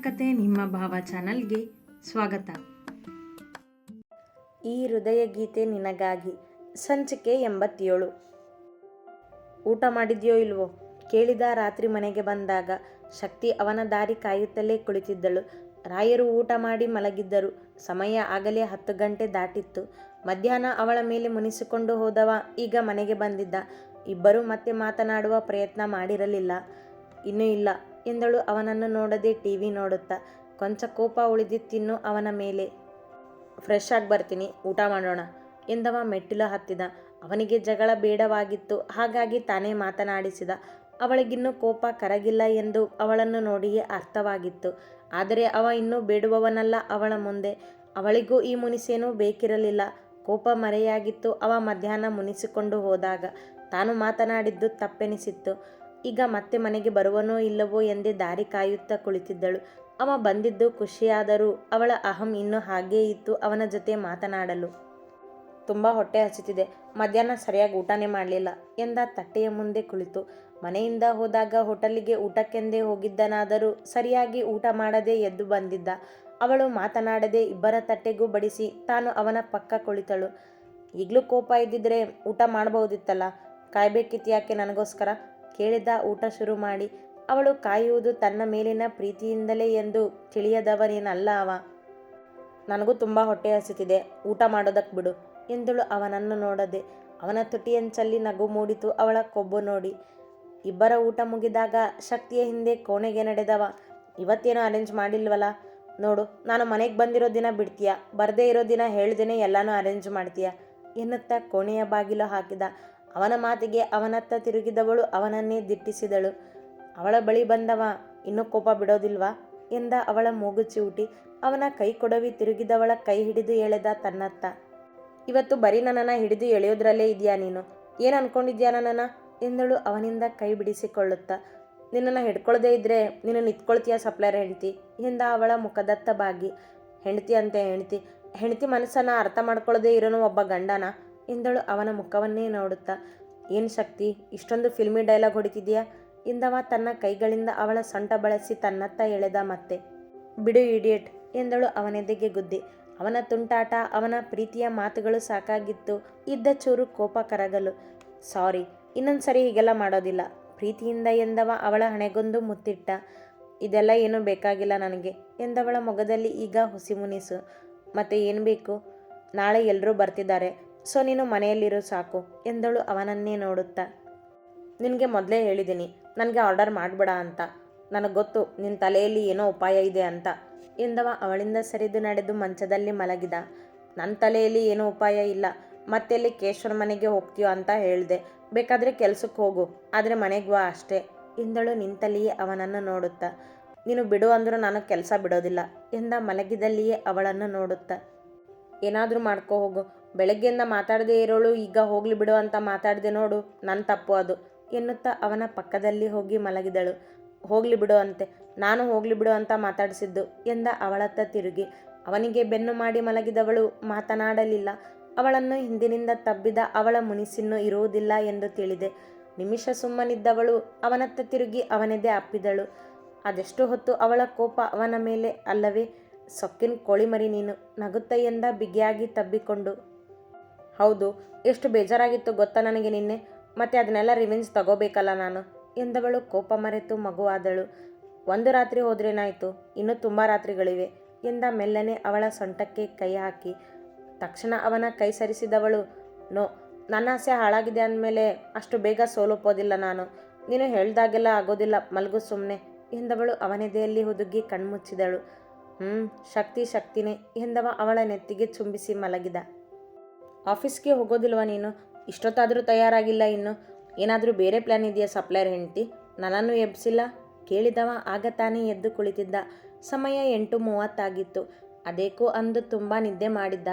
ಕತೆ ನಿಮ್ಮ ಭಾವ ಚಾನಲ್ಗೆ ಸ್ವಾಗತ. ಈ ಹೃದಯ ಗೀತೆ ನಿನಗಾಗಿ. ಸಂಚಿಕೆ 87. ಊಟ ಮಾಡಿದ್ಯೋ ಇಲ್ವೋ ಕೇಳಿದ ರಾತ್ರಿ ಮನೆಗೆ ಬಂದಾಗ ಶಕ್ತಿ ಅವನ ದಾರಿ ಕಾಯುತ್ತಲೇ ಕುಳಿತಿದ್ದಳು. ರಾಯರು ಊಟ ಮಾಡಿ ಮಲಗಿದ್ದರು. ಸಮಯ ಆಗಲೇ 10 ಗಂಟೆ ದಾಟಿತ್ತು. ಮಧ್ಯಾಹ್ನ ಅವಳ ಮೇಲೆ ಮುನಿಸಿಕೊಂಡು ಹೋದವ ಈಗ ಮನೆಗೆ ಬಂದಿದ್ದ. ಇಬ್ಬರೂ ಮತ್ತೆ ಮಾತನಾಡುವ ಪ್ರಯತ್ನ ಮಾಡಿರಲಿಲ್ಲ. ಇನ್ನೂ ಇಲ್ಲ ಎಂದಳು ಅವನನ್ನು ನೋಡದೆ ಟಿವಿ ನೋಡುತ್ತಾ. ಕೊಂಚ ಕೋಪ ಉಳಿದಿತ್ತಿನ್ನು ಅವನ ಮೇಲೆ. ಫ್ರೆಶ್ ಆಗಿ ಬರ್ತೀನಿ, ಊಟ ಮಾಡೋಣ ಎಂದವ ಮೆಟ್ಟಿಲು ಹತ್ತಿದ. ಅವನಿಗೆ ಜಗಳ ಬೇಡವಾಗಿತ್ತು, ಹಾಗಾಗಿ ತಾನೇ ಮಾತನಾಡಿಸಿದ. ಅವಳಿಗಿನ್ನೂ ಕೋಪ ಕರಗಿಲ್ಲ ಎಂದು ಅವಳನ್ನು ನೋಡಿಯೇ ಅರ್ಥವಾಗಿತ್ತು. ಆದರೆ ಅವ ಇನ್ನೂ ಬೇಡುವವನಲ್ಲ ಅವಳ ಮುಂದೆ. ಅವಳಿಗೂ ಈ ಮುನಿಸೇನೂ ಬೇಕಿರಲಿಲ್ಲ. ಕೋಪ ಮರೆಯಾಗಿತ್ತು. ಅವ ಮಧ್ಯಾಹ್ನ ಮುನಿಸಿಕೊಂಡು ಹೋದಾಗ ತಾನು ಮಾತನಾಡಿದ್ದು ತಪ್ಪೆನಿಸಿತ್ತು. ಈಗ ಮತ್ತೆ ಮನೆಗೆ ಬರುವನೋ ಇಲ್ಲವೋ ಎಂದೇ ದಾರಿ ಕಾಯುತ್ತಾ ಕುಳಿತಿದ್ದಳು. ಅವ ಬಂದಿದ್ದು ಖುಷಿಯಾದರೂ ಅವಳ ಅಹಂ ಇನ್ನೂ ಹಾಗೇ ಇತ್ತು ಅವನ ಜೊತೆ ಮಾತನಾಡಲು. ತುಂಬ ಹೊಟ್ಟೆ ಹಸಿತಿದೆ, ಮಧ್ಯಾಹ್ನ ಸರಿಯಾಗಿ ಊಟನೇ ಮಾಡಲಿಲ್ಲ ಎಂದ ತಟ್ಟೆಯ ಮುಂದೆ ಕುಳಿತು. ಮನೆಯಿಂದ ಹೋದಾಗ ಹೋಟೆಲಿಗೆ ಊಟಕ್ಕೆಂದೇ ಹೋಗಿದ್ದನಾದರೂ ಸರಿಯಾಗಿ ಊಟ ಮಾಡದೆ ಎದ್ದು ಬಂದಿದ್ದ. ಅವಳು ಮಾತನಾಡದೆ ಇಬ್ಬರ ತಟ್ಟೆಗೂ ಬಡಿಸಿ ತಾನು ಅವನ ಪಕ್ಕ ಕುಳಿತಳು. ಈಗಲೂ ಕೋಪ ಇದ್ದಿದ್ರೆ ಊಟ ಮಾಡಬಹುದಿತ್ತಲ್ಲ, ಕಾಯ್ಬೇಕಿತ್ತು ಯಾಕೆ ನನಗೋಸ್ಕರ ಕೇಳಿದ ಊಟ ಶುರು ಮಾಡಿ. ಅವಳು ಕಾಯುವುದು ತನ್ನ ಮೇಲಿನ ಪ್ರೀತಿಯಿಂದಲೇ ಎಂದು ತಿಳಿಯದವನೇನಲ್ಲ ಅವ. ನನಗೂ ತುಂಬ ಹೊಟ್ಟೆ ಹಸಿತಿದೆ, ಊಟ ಮಾಡೋದಕ್ಕೆ ಬಿಡು ಎಂದಳು ಅವನನ್ನು ನೋಡದೆ. ಅವನ ತುಟಿಯಂಚಲ್ಲಿ ನಗು ಮೂಡಿತು ಅವಳ ಕೊಬ್ಬು ನೋಡಿ. ಇಬ್ಬರ ಊಟ ಮುಗಿದಾಗ ಶಕ್ತಿಯ ಹಿಂದೆ ಕೋಣೆಗೆ ನಡೆದವ. ಇವತ್ತೇನೋ ಅರೇಂಜ್ ಮಾಡಿಲ್ವಲ್ಲ, ನೋಡು ನಾನು ಮನೆಗೆ ಬಂದಿರೋ ದಿನ ಬಿಡ್ತೀಯ, ಬರದೇ ಇರೋ ದಿನ ಹೇಳ್ದೇನೆ ಎಲ್ಲನೂ ಅರೇಂಜ್ ಮಾಡ್ತೀಯ ಎನ್ನುತ್ತಾ ಕೋಣೆಯ ಬಾಗಿಲು ಹಾಕಿದ. ಅವನ ಮಾತಿಗೆ ಅವನತ್ತ ತಿರುಗಿದವಳು ಅವನನ್ನೇ ದಿಟ್ಟಿಸಿದಳು. ಅವಳ ಬಳಿ ಬಂದವ ಇನ್ನೂ ಕೋಪ ಬಿಡೋದಿಲ್ವಾ ಎಂದ ಅವಳ ಮೂಗು ಚಿವುಟಿ. ಅವನ ಕೈ ಕೊಡವಿ ತಿರುಗಿದವಳ ಕೈ ಹಿಡಿದು ಎಳೆದ ತನ್ನತ್ತ. ಇವತ್ತು ಬರೀ ನನ್ನನ್ನು ಹಿಡಿದು ಎಳೆಯೋದ್ರಲ್ಲೇ ಇದೆಯಾ ನೀನು? ಏನು ಅನ್ಕೊಂಡಿದ್ಯಾ ನನ್ನನ್ನು ಎಂದಳು ಅವನಿಂದ ಕೈ ಬಿಡಿಸಿಕೊಳ್ಳುತ್ತಾ. ನಿನ್ನನ್ನು ಹಿಡ್ಕೊಳ್ಳದೆ ಇದ್ರೆ ನೀನು ನಿಂತ್ಕೊಳ್ತೀಯ ಸಪ್ಲೈಯರ್ ಹೆಂಡ್ತಿ ಎಂದ ಅವಳ ಮುಖದತ್ತ ಬಾಗಿ. ಹೆಂಡ್ತಿ ಅಂತೆ ಹೆಂಡ್ತಿ, ಹೆಂಡ್ತಿ ಮನಸ್ಸನ್ನು ಅರ್ಥ ಮಾಡ್ಕೊಳ್ಳದೆ ಇರೋನು ಒಬ್ಬ ಗಂಡನ ಎಂದಳು ಅವನ ಮುಖವನ್ನೇ ನೋಡುತ್ತಾ. ಏನು ಶಕ್ತಿ ಇಷ್ಟೊಂದು ಫಿಲ್ಮಿ ಡೈಲಾಗ್ ಹೊಡಿತಿದೆಯಾ ಎಂದವ ತನ್ನ ಕೈಗಳಿಂದ ಅವಳ ಸೊಂಟ ಬಳಸಿ ತನ್ನತ್ತ ಎಳೆದ. ಮತ್ತೆ ಬಿಡು ಇಡಿಯಟ್ ಎಂದಳು ಅವನೆದೆಗೆ ಗುದ್ದಿ. ಅವನ ತುಂಟಾಟ, ಅವನ ಪ್ರೀತಿಯ ಮಾತುಗಳು ಸಾಕಾಗಿತ್ತು ಇದ್ದ ಚೂರು ಕೋಪ ಕರಗಲು. ಸಾರಿ, ಇನ್ನೊಂದು ಸರಿ ಹೀಗೆಲ್ಲ ಮಾಡೋದಿಲ್ಲ ಪ್ರೀತಿಯಿಂದ ಎಂದವ ಅವಳ ಹಣೆಗೊಂದು ಮುತ್ತಿಟ್ಟ. ಇದೆಲ್ಲ ಏನೂ ಬೇಕಾಗಿಲ್ಲ ನನಗೆ ಎಂದವಳ ಮೊಗದಲ್ಲಿ ಈಗ ಹುಸಿ ಮುನಿಸು. ಮತ್ತೆ ಏನು ಬೇಕು? ನಾಳೆ ಎಲ್ಲರೂ ಬರ್ತಿದ್ದಾರೆ, ಸೊ ನೀನು ಮನೆಯಲ್ಲಿರು ಸಾಕು ಎಂದಳು ಅವನನ್ನೇ ನೋಡುತ್ತಾ. ನಿನಗೆ ಮೊದಲೇ ಹೇಳಿದ್ದೀನಿ ನನಗೆ ಆರ್ಡರ್ ಮಾಡಬೇಡ ಅಂತ. ನನಗೆ ಗೊತ್ತು ನಿನ್ನ ತಲೆಯಲ್ಲಿ ಏನೋ ಉಪಾಯ ಇದೆ ಅಂತ ಎಂದವ ಅವಳಿಂದ ಸರಿದು ನಡೆದು ಮಂಚದಲ್ಲಿ ಮಲಗಿದ. ನನ್ನ ತಲೆಯಲ್ಲಿ ಏನೂ ಉಪಾಯ ಇಲ್ಲ. ಮತ್ತೆಲ್ಲಿ ಕೇಶವನ ಮನೆಗೆ ಹೋಗ್ತೀಯೋ ಅಂತ ಹೇಳಿದೆ. ಬೇಕಾದರೆ ಕೆಲ್ಸಕ್ಕೆ ಹೋಗು, ಆದರೆ ಮನೆಗೆ ಬಾ ಅಷ್ಟೇ ಎಂದಳು ನಿಂತಲ್ಲಿಯೇ ಅವನನ್ನು ನೋಡುತ್ತಾ. ನೀನು ಬಿಡು ಅಂದರೂ ನಾನು ಕೆಲಸ ಬಿಡೋದಿಲ್ಲ ಎಂದ ಮಲಗಿದಲ್ಲಿಯೇ ಅವಳನ್ನು ನೋಡುತ್ತಾ. ಏನಾದರೂ ಮಾಡ್ಕೋ ಹೋಗು, ಬೆಳಗ್ಗೆಯಿಂದ ಮಾತಾಡದೇ ಇರೋಳು ಈಗ ಹೋಗ್ಲಿ ಬಿಡು ಅಂತ ಮಾತಾಡಿದೆ ನೋಡು, ನನ್ನ ತಪ್ಪು ಅದು ಎನ್ನುತ್ತಾ ಅವನ ಪಕ್ಕದಲ್ಲಿ ಹೋಗಿ ಮಲಗಿದಳು. ಹೋಗ್ಲಿ ಬಿಡು ಅಂತೆ, ನಾನು ಹೋಗ್ಲಿ ಬಿಡು ಅಂತ ಮಾತಾಡಿಸಿದ್ದು ಎಂದ ಅವಳತ್ತ ತಿರುಗಿ. ಅವನಿಗೆ ಬೆನ್ನು ಮಾಡಿ ಮಲಗಿದವಳು ಮಾತನಾಡಲಿಲ್ಲ. ಅವಳನ್ನು ಹಿಂದಿನಿಂದ ತಬ್ಬಿದ ಅವಳ ಮುನಿಸಿನ್ನು ಇರುವುದಿಲ್ಲ ಎಂದು ತಿಳಿದೆ. ನಿಮಿಷ ಸುಮ್ಮನಿದ್ದವಳು ಅವನತ್ತ ತಿರುಗಿ ಅವನೆದೆ ಅಪ್ಪಿದಳು. ಅದೆಷ್ಟು ಹೊತ್ತು ಅವಳ ಕೋಪ ಅವನ ಮೇಲೆ ಅಲ್ಲವೇ? ಸೊಕ್ಕಿನ ಕೋಳಿಮರಿ ನೀನು ನಗುತ್ತ ಎಂದ ಬಿಗಿಯಾಗಿ ತಬ್ಬಿಕೊಂಡು. ಹೌದು, ಎಷ್ಟು ಬೇಜಾರಾಗಿತ್ತು ಗೊತ್ತಾ ನನಗೆ ನಿನ್ನೆ. ಮತ್ತೆ ಅದನ್ನೆಲ್ಲ ರಿವೆಂಜ್ ತಗೋಬೇಕಲ್ಲ ನಾನು ಎಂದವಳು ಕೋಪ ಮರೆತು ಮಗುವಾದಳು. ಒಂದು ರಾತ್ರಿ ಹೋದ್ರೇನಾಯಿತು, ಇನ್ನೂ ತುಂಬ ರಾತ್ರಿಗಳಿವೆ ಎಂದ ಮೆಲ್ಲನೆ ಅವಳ ಸೊಂಟಕ್ಕೆ ಕೈ ಹಾಕಿ. ತಕ್ಷಣ ಅವನ ಕೈ ಸರಿಸಿದವಳು. ನೋ, ನನ್ನ ಆಸೆ ಹಾಳಾಗಿದೆ ಅಂದಮೇಲೆ ಅಷ್ಟು ಬೇಗ ಸೋಲೋಪೋದಿಲ್ಲ ನಾನು. ನೀನು ಹೇಳ್ದಾಗೆಲ್ಲ ಆಗೋದಿಲ್ಲ, ಮಲಗು ಸುಮ್ಮನೆ ಎಂದವಳು ಅವನೆದೆಯಲ್ಲಿ ಹುದುಗಿ ಕಣ್ಮುಚ್ಚಿದಳು. ಶಕ್ತಿನೇ ಎಂದವ ಅವಳ ನೆತ್ತಿಗೆ ಚುಂಬಿಸಿ ಮಲಗಿದ. ಆಫೀಸ್ಗೆ ಹೋಗೋದಿಲ್ವ ನೀನು? ಇಷ್ಟೊತ್ತಾದರೂ ತಯಾರಾಗಿಲ್ಲ ಇನ್ನು? ಏನಾದರೂ ಬೇರೆ ಪ್ಲ್ಯಾನ್ ಇದೆಯಾ ಸಪ್ಲೈಯರ್ ಹೆಂಡ್ತಿ? ನನ್ನನ್ನು ಎಬ್ಸಿಲ್ಲ ಕೇಳಿದವ ಆಗ ತಾನೇ ಎದ್ದು ಕುಳಿತಿದ್ದ. ಸಮಯ 8:30 ಅದೇಕೋ ಅಂದು ತುಂಬ ನಿದ್ದೆ ಮಾಡಿದ್ದ.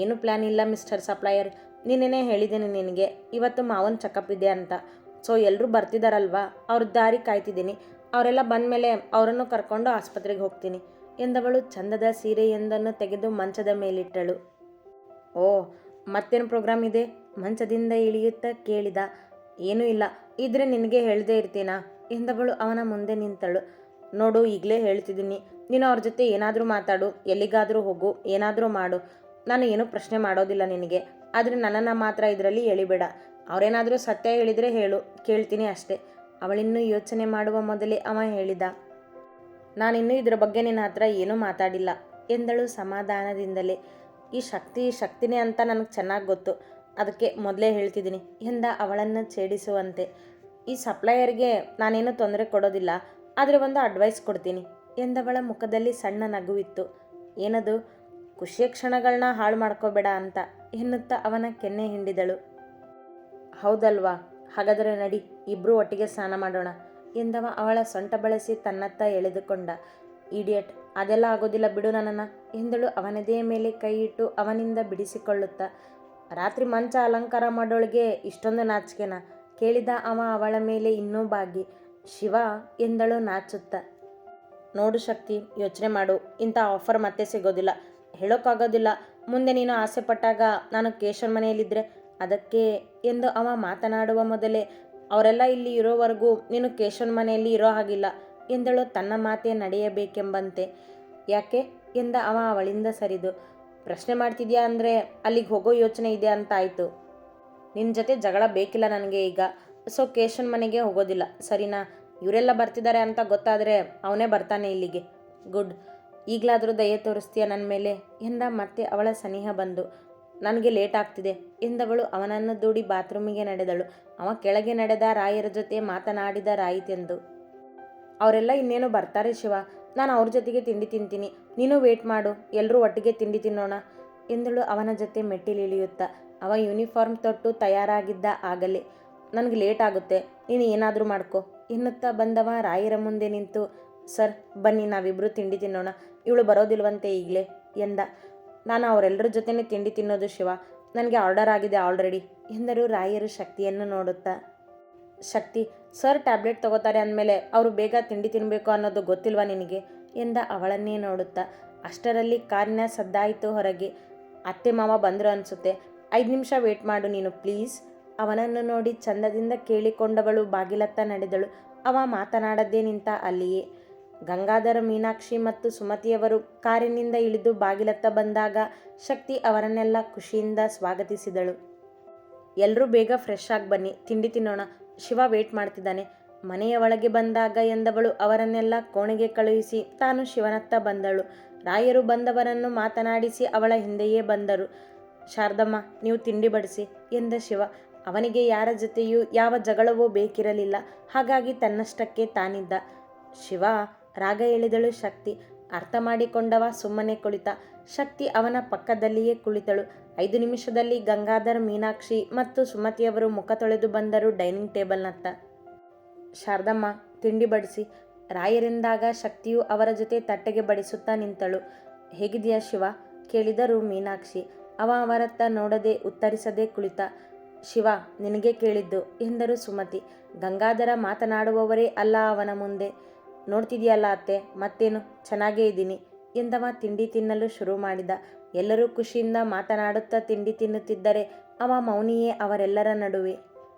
ಏನು ಪ್ಲ್ಯಾನ್ ಇಲ್ಲ ಮಿಸ್ಟರ್ ಸಪ್ಲೈಯರ್. ನಿನ್ನೆನೇ ಹೇಳಿದ್ದೀನಿ ನಿನಗೆ ಇವತ್ತು ಮಾವನ್ ಚೆಕಪ್ ಇದೆ ಅಂತ. ಸೊ ಎಲ್ಲರೂ ಬರ್ತಿದ್ದಾರಲ್ವಾ, ಅವ್ರ ದಾರಿ ಕಾಯ್ತಿದ್ದೀನಿ. ಅವರೆಲ್ಲ ಬಂದಮೇಲೆ ಅವರನ್ನು ಕರ್ಕೊಂಡು ಆಸ್ಪತ್ರೆಗೆ ಹೋಗ್ತೀನಿ ಎಂದವಳು ಚಂದದ ಸೀರೆಯೊಂದನ್ನು ತೆಗೆದು ಮಂಚದ ಮೇಲಿಟ್ಟಳು. ಓ, ಮತ್ತೇನು ಪ್ರೋಗ್ರಾಮ್ ಇದೆ ಮಂಚದಿಂದ ಇಳಿಯುತ್ತಾ ಕೇಳಿದ. ಏನೂ ಇಲ್ಲ, ಇದ್ರೆ ನಿನಗೆ ಹೇಳದೇ ಇರ್ತೀನಾ ಎಂದವಳು ಅವನ ಮುಂದೆ ನಿಂತಳು. ನೋಡು, ಈಗಲೇ ಹೇಳ್ತಿದ್ದೀನಿ, ನೀನು ಅವ್ರ ಜೊತೆ ಏನಾದರೂ ಮಾತಾಡು, ಎಲ್ಲಿಗಾದರೂ ಹೋಗು, ಏನಾದರೂ ಮಾಡು, ನಾನು ಏನೂ ಪ್ರಶ್ನೆ ಮಾಡೋದಿಲ್ಲ ನಿನಗೆ. ಆದರೆ ನನ್ನನ್ನು ಮಾತ್ರ ಇದರಲ್ಲಿ ಎಳಿಬೇಡ. ಅವರೇನಾದರೂ ಸತ್ಯ ಹೇಳಿದರೆ ಹೇಳು, ಕೇಳ್ತೀನಿ ಅಷ್ಟೇ. ಅವಳಿನ್ನೂ ಯೋಚನೆ ಮಾಡುವ ಮೊದಲೇ ಅವ ಹೇಳಿದ. ನಾನಿನ್ನೂ ಇದರ ಬಗ್ಗೆ ನಿನ್ನ ಹತ್ರ ಏನೂ ಮಾತಾಡಿಲ್ಲ ಎಂದಳು ಸಮಾಧಾನದಿಂದಲೇ. ಈ ಶಕ್ತಿನೇ ಅಂತ ನನಗೆ ಚೆನ್ನಾಗಿ ಗೊತ್ತು, ಅದಕ್ಕೆ ಮೊದಲೇ ಹೇಳ್ತಿದ್ದೀನಿ ಎಂದ ಅವಳನ್ನು ಛೇಡಿಸುವಂತೆ. ಈ ಸಪ್ಲೈಯರ್ಗೆ ನಾನೇನು ತೊಂದರೆ ಕೊಡೋದಿಲ್ಲ, ಆದರೆ ಒಂದು ಅಡ್ವೈಸ್ ಕೊಡ್ತೀನಿ ಎಂದವಳ ಮುಖದಲ್ಲಿ ಸಣ್ಣ ನಗುವಿತ್ತು. ಏನದು? ಖುಷಿಯ ಕ್ಷಣಗಳನ್ನ ಹಾಳು ಮಾಡ್ಕೋಬೇಡ ಅಂತ ಎನ್ನುತ್ತಾ ಅವನ ಕೆನ್ನೆ ಹಿಂಡಿದಳು. ಹೌದಲ್ವಾ, ಹಾಗಾದರೆ ನಡಿ, ಇಬ್ಬರೂ ಒಟ್ಟಿಗೆ ಸ್ನಾನ ಮಾಡೋಣ ಎಂದವ ಅವಳ ಸೊಂಟ ಬಳಸಿ ತನ್ನತ್ತ ಎಳೆದುಕೊಂಡ. ಇಡಿಯಟ್, ಅದೆಲ್ಲ ಆಗೋದಿಲ್ಲ, ಬಿಡು ನನ್ನನ್ನು ಎಂದಳು ಅವನದೇ ಮೇಲೆ ಕೈ ಇಟ್ಟು ಅವನಿಂದ ಬಿಡಿಸಿಕೊಳ್ಳುತ್ತಾ. ರಾತ್ರಿ ಮಂಚ ಅಲಂಕಾರ ಮಾಡೋಳಿಗೆ ಇಷ್ಟೊಂದು ನಾಚಿಕೆನಾ ಕೇಳಿದ ಅವ ಅವಳ ಮೇಲೆ ಇನ್ನೂ ಬಾಗಿ. ಶಿವ ಎಂದಳು ನಾಚುತ್ತಾ. ನೋಡು ಶಕ್ತಿ, ಯೋಚನೆ ಮಾಡು, ಇಂಥ ಆಫರ್ ಮತ್ತೆ ಸಿಗೋದಿಲ್ಲ, ಹೇಳೋಕ್ಕಾಗೋದಿಲ್ಲ. ಮುಂದೆ ನೀನು ಆಸೆ ಪಟ್ಟಾಗ ನಾನು ಕೇಶವನ್ ಮನೆಯಲ್ಲಿದ್ದರೆ ಅದಕ್ಕೆ ಎಂದು ಅವ ಮಾತನಾಡುವ ಮೊದಲೇ, ಅವರೆಲ್ಲ ಇಲ್ಲಿ ಇರೋವರೆಗೂ ನೀನು ಕೇಶವನ್ ಮನೆಯಲ್ಲಿ ಇರೋ ಹಾಗಿಲ್ಲ ಎಂದಳು ತನ್ನ ಮಾತೇ ನಡೆಯಬೇಕೆಂಬಂತೆ. ಯಾಕೆ ಎಂದ ಅವ ಅವಳಿಂದ ಸರಿದು. ಪ್ರಶ್ನೆ ಮಾಡ್ತಿದ್ಯಾ ಅಂದರೆ ಅಲ್ಲಿಗೆ ಹೋಗೋ ಯೋಚನೆ ಇದೆ ಅಂತ ಆಯಿತು. ನಿನ್ನ ಜೊತೆ ಜಗಳ ಬೇಕಿಲ್ಲ ನನಗೆ ಈಗ, ಸೊ ಕೇಶವನ್ ಮನೆಗೆ ಹೋಗೋದಿಲ್ಲ, ಸರಿನಾ? ಇವರೆಲ್ಲ ಬರ್ತಿದ್ದಾರೆ ಅಂತ ಗೊತ್ತಾದರೆ ಅವನೇ ಬರ್ತಾನೆ ಇಲ್ಲಿಗೆ. ಗುಡ್, ಈಗಲಾದರೂ ದಯೆ ತೋರಿಸ್ತೀಯ ನನ್ನ ಮೇಲೆ ಎಂದ ಮತ್ತೆ ಅವಳ ಸನಿಹ ಬಂದು. ನನಗೆ ಲೇಟ್ ಆಗ್ತಿದೆ ಎಂದವಳು ಅವನನ್ನು ದೂಡಿ ಬಾತ್ರೂಮಿಗೆ ನಡೆದಳು. ಅವ ಕೆಳಗೆ ನಡೆದ ರಾಯರ ಜೊತೆ ಮಾತನಾಡಿದರಾಯಿತೆಂದು. ಅವರೆಲ್ಲ ಇನ್ನೇನು ಬರ್ತಾರೆ ಶಿವ, ನಾನು ಅವ್ರ ಜೊತೆಗೆ ತಿಂಡಿ ತಿಂತೀನಿ, ನೀನು ವೇಟ್ ಮಾಡು, ಎಲ್ಲರೂ ಒಟ್ಟಿಗೆ ತಿಂಡಿ ತಿನ್ನೋಣ ಎಂದಳು ಅವನ ಜೊತೆ ಮೆಟ್ಟಿಲಿಳಿಯುತ್ತಾ. ಅವ ಯೂನಿಫಾರ್ಮ್ ತೊಟ್ಟು ತಯಾರಾಗಿದ್ದ ಆಗಲೇ. ನನಗೆ ಲೇಟ್ ಆಗುತ್ತೆ, ನೀನು ಏನಾದರೂ ಮಾಡ್ಕೊ ಎನ್ನುತ್ತಾ ಬಂದವ ರಾಯರ ಮುಂದೆ ನಿಂತು, ಸರ್ ಬನ್ನಿ ನಾವಿಬ್ಬರು ತಿಂಡಿ ತಿನ್ನೋಣ, ಇವಳು ಬರೋದಿಲ್ವಂತೆ ಈಗಲೇ ಎಂದ. ನಾನು ಅವರೆಲ್ಲರ ಜೊತೆನೇ ತಿಂಡಿ ತಿನ್ನೋದು ಶಿವ, ನನಗೆ ಆರ್ಡರ್ ಆಗಿದೆ ಆಲ್ರೆಡಿ ಎಂದರು ರಾಯರು ಶಕ್ತಿಯನ್ನು ನೋಡುತ್ತಾ. ಶಕ್ತಿ, ಸರ್ ಟ್ಯಾಬ್ಲೆಟ್ ತಗೋತಾರೆ ಅಂದಮೇಲೆ ಅವರು ಬೇಗ ತಿಂಡಿ ತಿನ್ನಬೇಕು ಅನ್ನೋದು ಗೊತ್ತಿಲ್ವಾ ನಿನಗೆ ಎಂದ ಅವಳನ್ನೇ ನೋಡುತ್ತಾ. ಅಷ್ಟರಲ್ಲಿ ಕಾರಿನ ಸದ್ದಾಯಿತು ಹೊರಗೆ. ಅತ್ತೆ ಮಾವ ಬಂದರು ಅನಿಸುತ್ತೆ, 5 ನಿಮಿಷ ವೇಟ್ ಮಾಡು ನೀನು ಪ್ಲೀಸ್. ಅವನನ್ನು ನೋಡಿ ಚಂದದಿಂದ ಕೇಳಿಕೊಂಡವಳು ಬಾಗಿಲತ್ತ ನಡೆದಳು. ಅವ ಮಾತನಾಡದೇ ನಿಂತ ಅಲ್ಲಿಯೇ. ಗಂಗಾಧರ, ಮೀನಾಕ್ಷಿ ಮತ್ತು ಸುಮತಿಯವರು ಕಾರಿನಿಂದ ಇಳಿದು ಬಾಗಿಲತ್ತ ಬಂದಾಗ ಶಕ್ತಿ ಅವರನ್ನೆಲ್ಲ ಖುಷಿಯಿಂದ ಸ್ವಾಗತಿಸಿದಳು. ಎಲ್ಲರೂ ಬೇಗ ಫ್ರೆಶ್ ಆಗಿ ಬನ್ನಿ, ತಿಂಡಿ ತಿನ್ನೋಣ, ಶಿವ ವೇಟ್ ಮಾಡ್ತಿದ್ದಾನೆ ಮನೆಯ ಒಳಗೆ ಬಂದಾಗ ಎಂದವಳು ಅವರನ್ನೆಲ್ಲ ಕೋಣೆಗೆ ಕಳುಹಿಸಿ ತಾನು ಶಿವನತ್ತ ಬಂದಳು. ರಾಯರು ಬಂದವರನ್ನು ಮಾತನಾಡಿಸಿ ಅವಳ ಹಿಂದೆಯೇ ಬಂದರು. ಶಾರದಮ್ಮ, ನೀವು ತಿಂಡಿ ಬಡಿಸಿ ಎಂದ ಶಿವ. ಅವನಿಗೆ ಯಾರ ಜೊತೆಯೂ ಯಾವ ಜಗಳವೂ ಬೇಕಿರಲಿಲ್ಲ, ಹಾಗಾಗಿ ತನ್ನಷ್ಟಕ್ಕೆ ತಾನಿದ್ದ. ಶಿವ, ರಾಗ ಎಳೆದಳು ಶಕ್ತಿ. ಅರ್ಥ ಮಾಡಿಕೊಂಡವ ಸುಮ್ಮನೆ ಕುಳಿತ. ಶಕ್ತಿ ಅವನ ಪಕ್ಕದಲ್ಲಿಯೇ ಕುಳಿತಳು. 5 ನಿಮಿಷದಲ್ಲಿ ಗಂಗಾಧರ್, ಮೀನಾಕ್ಷಿ ಮತ್ತು ಸುಮತಿಯವರು ಮುಖ ತೊಳೆದು ಬಂದರು ಡೈನಿಂಗ್ ಟೇಬಲ್ನತ್ತ. ಶಾರದಮ್ಮ, ತಿಂಡಿ ಬಡಿಸಿ ರಾಯರೆಂದಾಗ ಶಕ್ತಿಯು ಅವರ ಜೊತೆ ತಟ್ಟೆಗೆ ಬಡಿಸುತ್ತಾ ನಿಂತಳು. ಹೇಗಿದೆಯಾ ಶಿವ ಕೇಳಿದರು ಮೀನಾಕ್ಷಿ. ಅವ ಅವರತ್ತ ನೋಡದೆ ಉತ್ತರಿಸದೆ ಕುಳಿತ. ಶಿವ, ನಿನಗೆ ಕೇಳಿದ್ದು ಎಂದರು ಸುಮತಿ. ಗಂಗಾಧರ ಮಾತನಾಡುವವರೇ ಅಲ್ಲ ಅವನ ಮುಂದೆ. ನೋಡ್ತಿದೆಯಲ್ಲ ಅತ್ತೆ, ಮತ್ತೇನು, ಚೆನ್ನಾಗೇ ಇದ್ದೀನಿ ಎಂದವ ತಿಂಡಿ ತಿನ್ನಲು ಶುರು ಮಾಡಿದ. ಎಲ್ಲರೂ ಖುಷಿಯಿಂದ ಮಾತನಾಡುತ್ತಾ ತಿಂಡಿ ತಿನ್ನುತ್ತಿದ್ದರೆ ಅವ ಮೌನಿಯೇ ಅವರೆಲ್ಲರ ನಡುವೆ.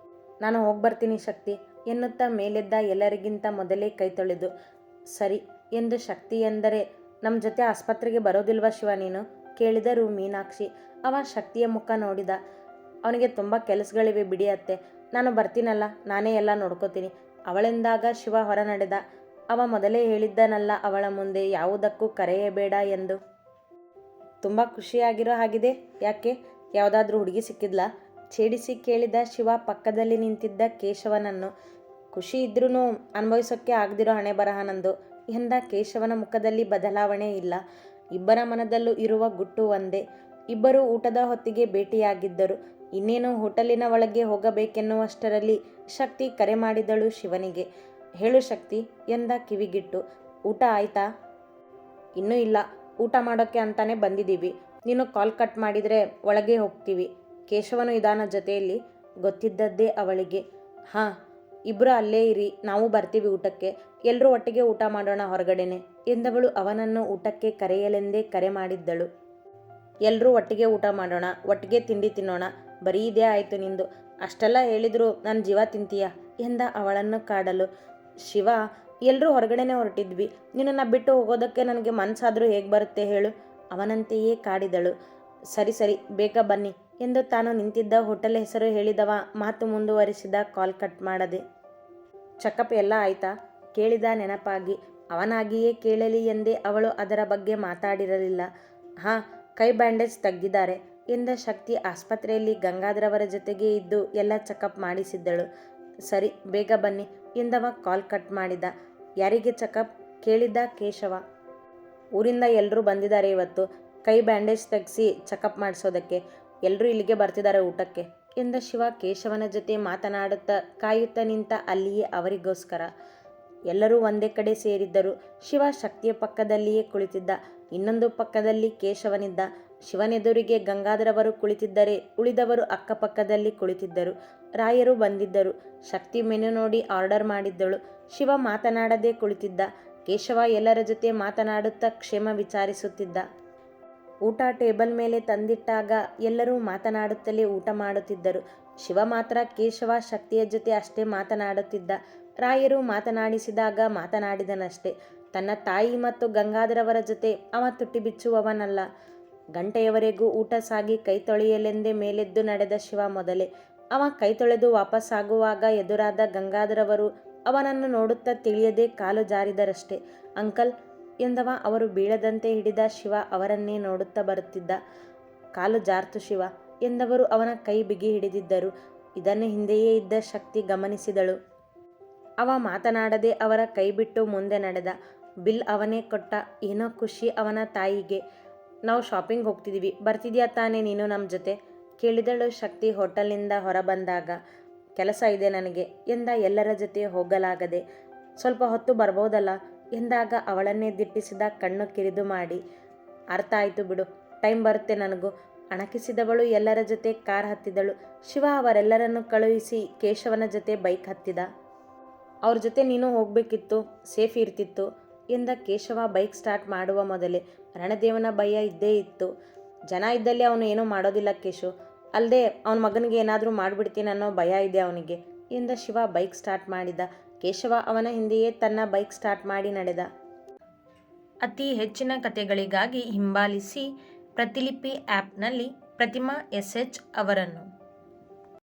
ನಾನು ಹೋಗ್ಬರ್ತೀನಿ ಶಕ್ತಿ ಎನ್ನುತ್ತಾ ಮೇಲೆದ್ದ ಎಲ್ಲರಿಗಿಂತ ಮೊದಲೇ ಕೈ ತೊಳೆದು. ಸರಿ ಎಂದು ಶಕ್ತಿ ಎಂದರೆ, ನಮ್ಮ ಜೊತೆ ಆಸ್ಪತ್ರೆಗೆ ಬರೋದಿಲ್ವಾ ಶಿವ ನೀನು ಕೇಳಿದರು ಮೀನಾಕ್ಷಿ. ಅವ ಶಕ್ತಿಯ ಮುಖ ನೋಡಿದ. ಅವನಿಗೆ ತುಂಬ ಕೆಲಸಗಳಿವೆ ಬಿಡಿ ಅತ್ತೆ, ನಾನು ಬರ್ತೀನಲ್ಲ, ನಾನೇ ಎಲ್ಲ ನೋಡ್ಕೋತೀನಿ ಅವಳೆಂದಾಗ ಶಿವ ಹೊರ ನಡೆದ. ಅವ ಮೊದಲೇ ಹೇಳಿದ್ದನಲ್ಲ ಅವಳ ಮುಂದೆ ಯಾವುದಕ್ಕೂ ಕರೆಯಬೇಡ ಎಂದು. ತುಂಬ ಖುಷಿಯಾಗಿರೋ ಹಾಗಿದೆ, ಯಾಕೆ, ಯಾವುದಾದ್ರೂ ಹುಡುಗಿ ಸಿಕ್ಕಿದ್ಲಾ ಛೇಡಿಸಿ ಕೇಳಿದ ಶಿವ ಪಕ್ಕದಲ್ಲಿ ನಿಂತಿದ್ದ ಕೇಶವನನ್ನು. ಖುಷಿ ಇದ್ರೂ ಅನುಭವಿಸೋಕ್ಕೆ ಆಗದಿರೋ ಹಣೆ ಬರಹ ನಂದು ಎಂದ ಕೇಶವನ ಮುಖದಲ್ಲಿ ಬದಲಾವಣೆ ಇಲ್ಲ. ಇಬ್ಬರ ಮನದಲ್ಲೂ ಇರುವ ಗುಟ್ಟು ಒಂದೇ. ಇಬ್ಬರು ಊಟದ ಹೊತ್ತಿಗೆ ಭೇಟಿಯಾಗಿದ್ದರು. ಇನ್ನೇನು ಹೋಟೆಲಿನ ಒಳಗೆ ಹೋಗಬೇಕೆನ್ನುವಷ್ಟರಲ್ಲಿ ಶಕ್ತಿ ಕರೆ ಮಾಡಿದಳು ಶಿವನಿಗೆ. ಹೇಳು ಶಕ್ತಿ ಎಂದ ಕಿವಿಗಿಟ್ಟು. ಊಟ ಆಯ್ತಾ? ಇನ್ನೂ ಇಲ್ಲ, ಊಟ ಮಾಡೋಕ್ಕೆ ಅಂತಾನೆ ಬಂದಿದ್ದೀವಿ, ನೀನು ಕಾಲ್ ಕಟ್ ಮಾಡಿದರೆ ಒಳಗೆ ಹೋಗ್ತೀವಿ. ಕೇಶವನು ಇದಾನ ಜೊತೆಯಲ್ಲಿ ಗೊತ್ತಿದ್ದದ್ದೇ ಅವಳಿಗೆ. ಹಾಂ, ಇಬ್ಬರು ಅಲ್ಲೇ ಇರಿ, ನಾವು ಬರ್ತೀವಿ ಊಟಕ್ಕೆ, ಎಲ್ಲರೂ ಒಟ್ಟಿಗೆ ಊಟ ಮಾಡೋಣ ಹೊರಗಡೆನೆ ಎಂದವಳು ಅವನನ್ನು ಊಟಕ್ಕೆ ಕರೆಯಲೆಂದೇ ಕರೆ ಮಾಡಿದ್ದಳು. ಎಲ್ಲರೂ ಒಟ್ಟಿಗೆ ಊಟ ಮಾಡೋಣ, ಒಟ್ಟಿಗೆ ತಿಂಡಿ ತಿನ್ನೋಣ, ಬರೀ ಇದೇ ಆಯಿತು ನಿಂದು, ಅಷ್ಟೆಲ್ಲ ಹೇಳಿದ್ರು ನನ್ನ ಜೀವ ತಿಂತೀಯ ಎಂದ ಅವಳನ್ನು ಕಾಡಲು. ಶಿವ, ಎಲ್ಲರೂ ಹೊರಗಡೆನೇ ಹೊರಟಿದ್ವಿ. ನಿನ್ನನ್ನು ಬಿಟ್ಟು ಹೋಗೋದಕ್ಕೆ ನನಗೆ ಮನಸ್ಸಾದರೂ ಹೇಗೆ ಬರುತ್ತೆ ಹೇಳು, ಅವನಂತೆಯೇ ಕಾಡಿದಳು. ಸರಿ ಸರಿ ಬೇಗ ಬನ್ನಿ ಎಂದು ತಾನು ನಿಂತಿದ್ದ ಹೋಟೆಲ್ ಹೆಸರು ಹೇಳಿದವ ಮಾತು ಮುಂದುವರಿಸಿದ, ಕಾಲ್ ಕಟ್ ಮಾಡದೆ. ಚೆಕಪ್ ಎಲ್ಲ ಆಯ್ತಾ ಕೇಳಿದ ನೆನಪಾಗಿ. ಅವನಾಗಿಯೇ ಕೇಳಲಿ ಎಂದೇ ಅವಳು ಅದರ ಬಗ್ಗೆ ಮಾತಾಡಿರಲಿಲ್ಲ. ಹಾಂ, ಕೈ ಬ್ಯಾಂಡೇಜ್ ತೆಗ್ದಿದ್ದಾರೆ ಎಂದ ಶಕ್ತಿ ಆಸ್ಪತ್ರೆಯಲ್ಲಿ ಗಂಗಾಧರವರ ಜೊತೆಗೇ ಇದ್ದು ಎಲ್ಲ ಚೆಕಪ್ ಮಾಡಿಸಿದ್ದಳು. ಸರಿ ಬೇಗ ಬನ್ನಿ ಎಂದವ ಕಾಲ್ ಕಟ್ ಮಾಡಿದ. ಯಾರಿಗೆ ಚೆಕಪ್ ಕೇಳಿದ್ದ ಕೇಶವ. ಊರಿಂದ ಎಲ್ಲರೂ ಬಂದಿದ್ದಾರೆ ಇವತ್ತು ಕೈ ಬ್ಯಾಂಡೇಜ್ ತೆಗೆಸಿ ಚೆಕಪ್ ಮಾಡಿಸೋದಕ್ಕೆ. ಎಲ್ಲರೂ ಇಲ್ಲಿಗೆ ಬರ್ತಿದ್ದಾರೆ ಊಟಕ್ಕೆ ಎಂದ ಶಿವ ಕೇಶವನ ಜೊತೆ ಮಾತನಾಡುತ್ತಾ ಕಾಯುತ್ತಾ ನಿಂತ ಅಲ್ಲಿಯೇ ಅವರಿಗೋಸ್ಕರ. ಎಲ್ಲರೂ ಒಂದೇ ಕಡೆ ಸೇರಿದ್ದರು. ಶಿವ ಶಕ್ತಿಯ ಪಕ್ಕದಲ್ಲಿಯೇ ಕುಳಿತಿದ್ದ. ಇನ್ನೊಂದು ಪಕ್ಕದಲ್ಲಿ ಕೇಶವನಿದ್ದ. ಶಿವನೆದುರಿಗೆ ಗಂಗಾಧರವರು ಕುಳಿತಿದ್ದರೆ ಉಳಿದವರು ಅಕ್ಕಪಕ್ಕದಲ್ಲಿ ಕುಳಿತಿದ್ದರು. ರಾಯರು ಬಂದಿದ್ದರು. ಶಕ್ತಿ ಮೆನು ನೋಡಿ ಆರ್ಡರ್ ಮಾಡಿದ್ದಳು. ಶಿವ ಮಾತನಾಡದೆ ಕುಳಿತಿದ್ದ. ಕೇಶವ ಎಲ್ಲರ ಜೊತೆ ಮಾತನಾಡುತ್ತಾ ಕ್ಷೇಮ ವಿಚಾರಿಸುತ್ತಿದ್ದ. ಊಟ ಟೇಬಲ್ ಮೇಲೆ ತಂದಿಟ್ಟಾಗ ಎಲ್ಲರೂ ಮಾತನಾಡುತ್ತಲೇ ಊಟ ಮಾಡುತ್ತಿದ್ದರು. ಶಿವ ಮಾತ್ರ ಕೇಶವ ಶಕ್ತಿಯ ಜೊತೆ ಅಷ್ಟೇ ಮಾತನಾಡುತ್ತಿದ್ದ. ರಾಯರು ಮಾತನಾಡಿಸಿದಾಗ ಮಾತನಾಡಿದನಷ್ಟೇ. ತನ್ನ ತಾಯಿ ಮತ್ತು ಗಂಗಾಧರವರ ಜೊತೆ ಅವ ತುಟಿ ಬಿಚ್ಚುವವನಲ್ಲ. ಗಂಟೆಯವರೆಗೂ ಊಟ ಸಾಗಿ ಕೈ ತೊಳೆಯಲೆಂದೇ ಮೇಲೆದ್ದು ನಡೆದ ಶಿವ ಮೊದಲೇ. ಅವ ಕೈ ತೊಳೆದು ವಾಪಸ್ಸಾಗುವಾಗ ಎದುರಾದ ಗಂಗಾಧರವರು ಅವನನ್ನು ನೋಡುತ್ತಾ ತಿಳಿಯದೆ ಕಾಲು ಜಾರಿದರಷ್ಟೇ. ಅಂಕಲ್ ಎಂದವ ಅವರು ಬೀಳದಂತೆ ಹಿಡಿದ ಶಿವ ಅವರನ್ನೇ ನೋಡುತ್ತಾ ಬರುತ್ತಿದ್ದ. ಕಾಲು ಜಾರ್ತು ಶಿವ ಎಂದವರು ಅವನ ಕೈ ಬಿಗಿ ಹಿಡಿದಿದ್ದರು. ಇದನ್ನು ಹಿಂದೆಯೇ ಇದ್ದ ಶಕ್ತಿ ಗಮನಿಸಿದಳು. ಅವ ಮಾತನಾಡದೆ ಅವರ ಕೈ ಬಿಟ್ಟು ಮುಂದೆ ನಡೆದ. ಬಿಲ್ ಅವನೇ ಕೊಟ್ಟ. ಏನೋ ಖುಷಿ ಅವನ ತಾಯಿಗೆ. ನಾವು ಶಾಪಿಂಗ್ ಹೋಗ್ತಿದ್ದೀವಿ, ಬರ್ತಿದ್ಯಾ ತಾನೇ ನೀನು ನಮ್ಮ ಜೊತೆ ಕೇಳಿದಳು ಶಕ್ತಿ ಹೋಟೆಲ್ನಿಂದ ಹೊರಬಂದಾಗ. ಕೆಲಸ ಇದೆ ನನಗೆ ಎಂದ ಎಲ್ಲರ ಜೊತೆ ಹೋಗಲಾಗದೆ. ಸ್ವಲ್ಪ ಹೊತ್ತು ಬರ್ಬೋದಲ್ಲ ಎಂದಾಗ ಅವಳನ್ನೇ ದಿಟ್ಟಿಸಿದ ಕಣ್ಣು ಕಿರಿದು ಮಾಡಿ. ಅರ್ಥ ಆಯಿತು ಬಿಡು, ಟೈಮ್ ಬರುತ್ತೆ ನನಗೂ ಅಣಕಿಸಿದವಳು ಎಲ್ಲರ ಜೊತೆ ಕಾರ್ ಹತ್ತಿದಳು. ಶಿವ ಅವರೆಲ್ಲರನ್ನು ಕಳುಹಿಸಿ ಕೇಶವನ ಜೊತೆ ಬೈಕ್ ಹತ್ತಿದ. ಅವ್ರ ಜೊತೆ ನೀನು ಹೋಗಬೇಕಿತ್ತು, ಸೇಫ್ ಇರ್ತಿತ್ತು ಎಂದ ಕೇಶವ ಬೈಕ್ ಸ್ಟಾರ್ಟ್ ಮಾಡುವ ಮೊದಲೇ. ರಣದೇವನ ಭಯ ಇದ್ದೇ ಇತ್ತು. ಜನ ಇದ್ದಲ್ಲಿ ಅವನು ಏನೂ ಮಾಡೋದಿಲ್ಲ ಕೇಶು, ಅಲ್ಲದೆ ಅವನ ಮಗನಿಗೆ ಏನಾದರೂ ಮಾಡಿಬಿಡ್ತೀನಿ ಅನ್ನೋ ಭಯ ಇದೆ ಅವನಿಗೆ ಎಂದ ಶಿವ ಬೈಕ್ ಸ್ಟಾರ್ಟ್ ಮಾಡಿದ. ಕೇಶವ ಅವನ ಹಿಂದೆಯೇ ತನ್ನ ಬೈಕ್ ಸ್ಟಾರ್ಟ್ ಮಾಡಿ ನಡೆದ. ಅತಿ ಹೆಚ್ಚಿನ ಕಥೆಗಳಿಗಾಗಿ ಹಿಂಬಾಲಿಸಿ ಪ್ರತಿಲಿಪಿ ಆ್ಯಪ್ನಲ್ಲಿ ಪ್ರತಿಮಾ SH ಅವರನ್ನು.